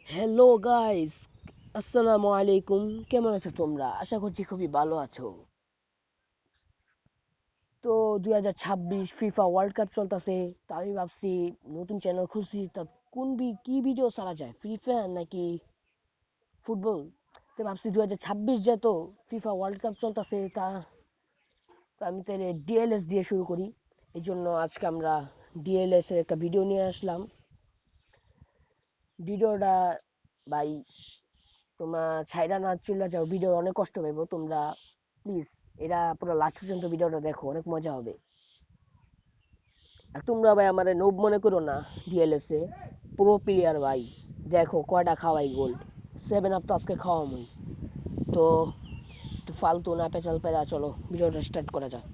Hello guys, আসসালামু আলাইকুম। কেমন আছো তোমরা? আশা করছি খুবই ভালো আছো। তো 2026 ফিফা ওয়ার্ল্ড কাপ চলতেছে। তো আমি ভাবছি নতুন চ্যানেল খুলছি, তা কি ভিডিও ছাড়া যায়, ফ্রি ফায়ার নাকি ফুটবল? তো ভাবছি 2026 যেহেতু ফিফা ওয়ার্ল্ড কাপ চলতেছে, তো আমি তাহলে ডিএলএস দিয়ে শুরু করি। এই জন্য আজকে আমরা ডিএলএস এর একটা ভিডিও নিয়ে আসলাম। ভিডিওটা ভাই তোমরা ছাইরা না চলে যাও, ভিডিও অনেক কষ্ট পাইবো তোমরা। প্লিজ এরা পুরো লাস্ট পর্যন্ত ভিডিওটা দেখো, অনেক মজা হবে। আর তোমরা ভাই আমার নোব মনে করো না। ডিএলএস এ প্রো প্লেয়ার ভাই, দেখো কয়টা খাওয়াই গোল্ড। 7 আপ তো আজকে খাওয়ামই। তো একটু ফালতু না পেঁচাল পেরা, চলো ভিডিওটা স্টার্ট করা যাক।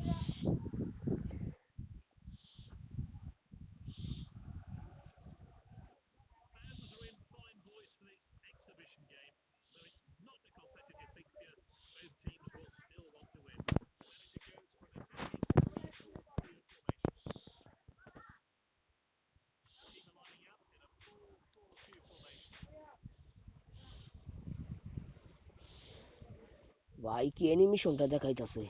ভাই কি অ্যানিমেশনটা দেখাইতাছে,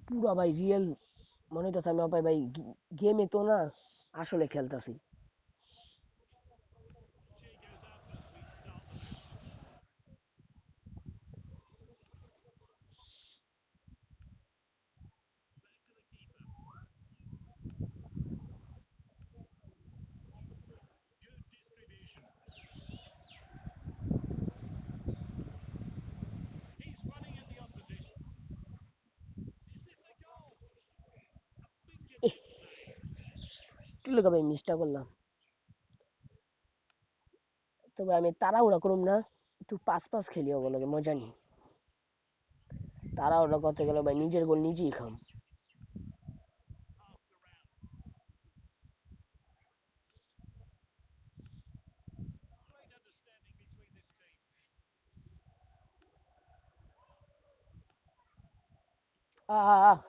পুরা ভাই রিয়েল মনে হইতাছে আমি ভাই ভাই গেমে তো না, আসলে খেলতাছি। কি লোক ভাই মিসটা করলাম। তবে আমি তাড়াহুড়া করুম না, একটু পাস পাস খেলি, ওগুলো মজা নি। তাড়াহুড়া করতে গেলে ভাই নিজের গোল নিজেই খাম। আহ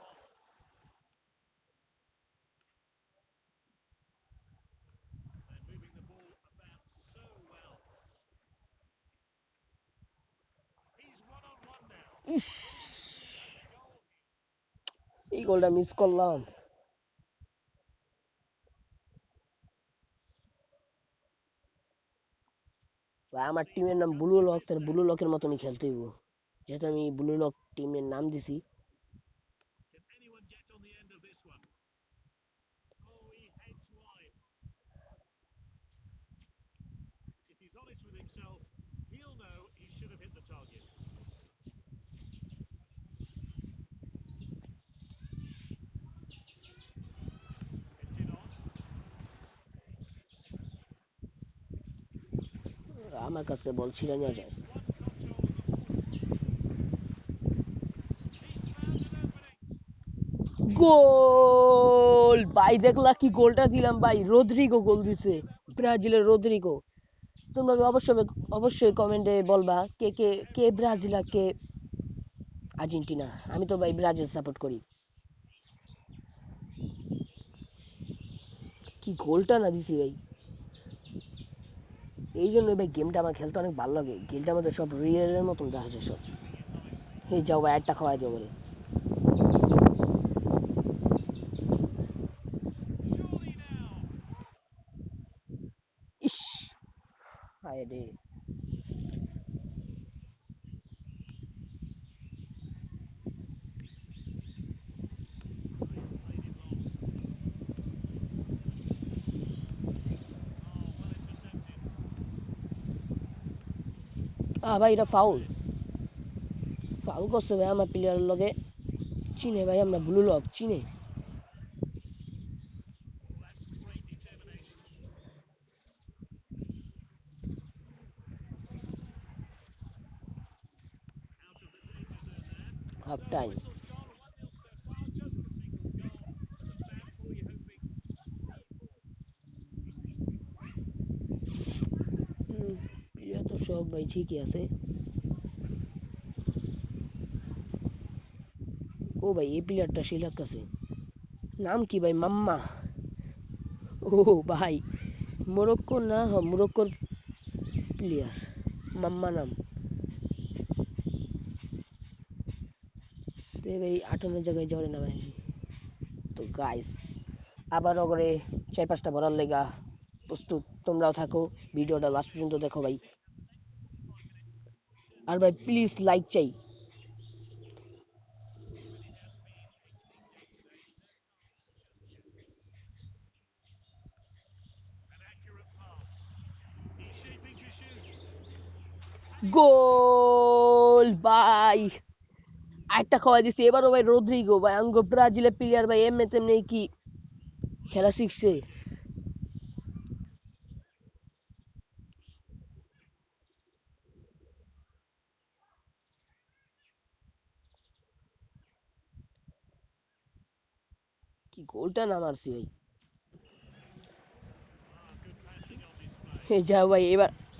ইস, এই গোলটা মিস করলাম। ভাই আমার টিমের নাম ব্লু লক, তার ব্লু লকের মতনই খেলতে হইব, যেহেতু আমি ব্লু লক টিমের নাম দিছি। আমার কাছে বল ছিঁড়ে নিয়ে যায়। গোল ভাই, দেখলা কি গোলটা দিলাম ভাই, রদ্রিগো গোল দিছে, ব্রাজিলের রদ্রিগো। তোমরা অবশ্যই অবশ্যই কমেন্টে বলবা কে কে কে ব্রাজিল আর কে আর্জেন্টিনা। আমি তো ভাই ব্রাজিল সাপোর্ট করি। কি গোলটা না দিছি ভাই, এই জন্য ভাই গেমটা আমার খেলতে অনেক ভালো লাগে। গেমটার মধ্যে সব রিয়েলের মতন দেখা যায় সব। এই যাও ভাই, একটা খাওয়াই দিও বলে। ইস, হায় রে। ভাই এটা ফাউল, ফাউল করছে ভাই আমার প্লেয়ারের লগে। চিনে ভাই, আমরা ব্লু লক চিনে। Half time. প্লেয়ার তো সব ভাই ঠিকই আছে। ও ভাই এই প্লেয়ারটা সেই লাগতেছে। নাম কি ভাই, মাম্মা? ও ভাই, মোরক্কো না, মোরক্কোর প্লেয়ার মাম্মা নাম তো ভাই 58 জায়গায় জ্বরে না ভাই তো গাইস আবার করে 4-5টা ভরার লেগা প্রস্তুত তোমরাও থাকো ভিডিওটা লাস্ট পর্যন্ত দেখো ভাই আর ভাই প্লিজ লাইক চাই গোল ভাই আরেকটা খাওয়াই দিছি এবারও ভাই রদ্রিগো ভাই আঙ্গো ব্রাজিলের প্লেয়ার ভাই এমনি তেমনি কি খেলা শিখছে কি গোলটা না মারছি ভাই যাও ভাই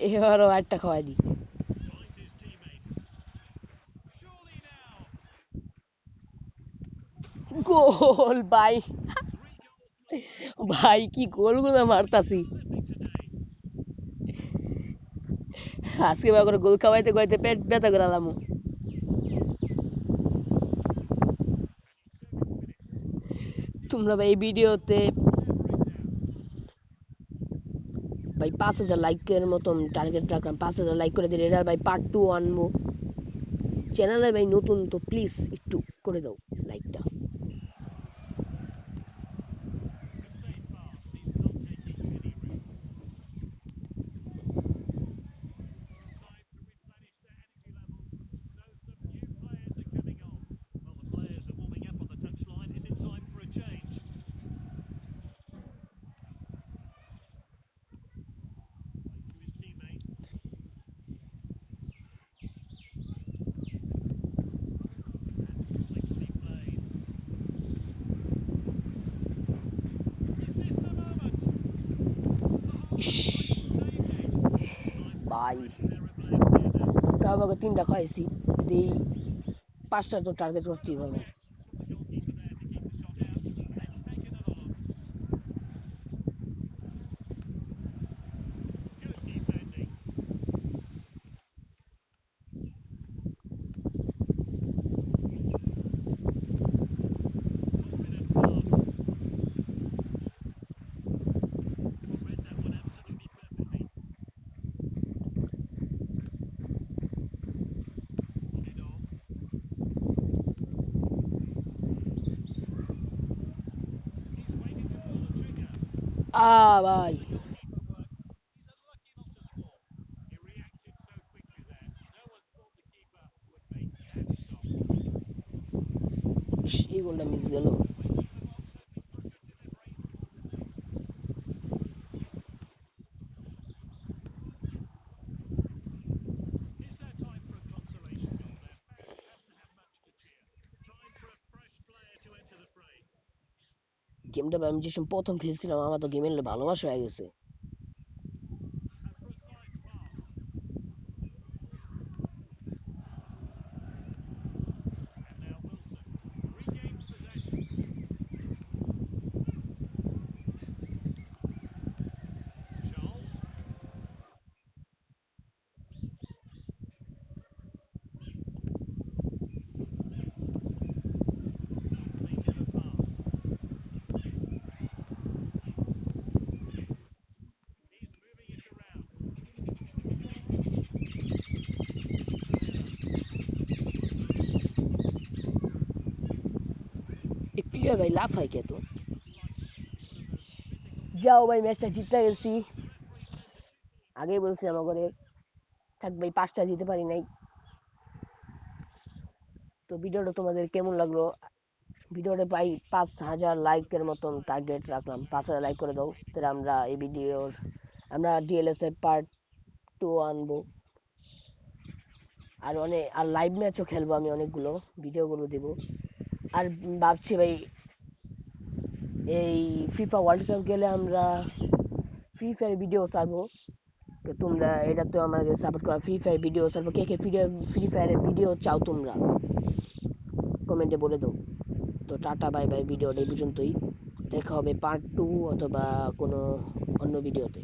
এবারও আরেকটা খাওয়াই দিই গোল ভাই ভাই কি গোলগুলো মারতাছি আজকে ভাই করে গোল খাওয়াইতে খাওয়াইতে পেট ব্যথা করে আলাম তোমরা ভাই এই ভিডিওতে ভাই 5,000 লাইকের মতন টার্গেট রাখলাম 5,000 লাইক করে দিলে এটার ভাই পার্ট 2 আনবো চ্যানেলে ভাই নতুন তো প্লিজ একটু করে দাও লাইকটা ইস, ভাই তাও আমাকে 3টা খাইছি দিই 5টা তো টার্গেট করতেই হবে ভাই এই গোলটা মিস গেল গেমটা আমি যে সময় প্রথম খেলছিলাম আমার তো গেমের ভালোবাসা হয়ে গেছে এই প্লেয়ার ভাই লাফ হয় কে তো যাও ভাই ম্যাচটা জিতে গেছি আগেই বলছি আমাকে থাক ভাই 5টা দিতে পারি নাই তো ভিডিওটা তোমাদের কেমন লাগলো ভিডিওটা পাই 5,000 লাইকের মতন টার্গেট রাখলাম 5,000 লাইক করে দাও তাহলে আমরা এই ভিডিওর আমরা ডিএলএস এর পার্ট 2 আনবো আর অনেক আর লাইভ ম্যাচও খেলবো আমি অনেকগুলো ভিডিওগুলো দিব আর ভাবছি ভাই এই ফিফা ওয়ার্ল্ড কাপ গেলে আমরা ফ্রি ফায়ার ভিডিও ছাড়বো তো তোমরা এটা তো আমাকে সাপোর্ট করা ফ্রি ফায়ার ভিডিও ছাড়বো কে কে ফ্রি ফায়ারের ভিডিও চাও তোমরা কমেন্টে বলে দাও তো টাটা বাই বাই ভিডিওটা এই পর্যন্তই দেখা হবে পার্ট 2 অথবা কোনো অন্য ভিডিওতে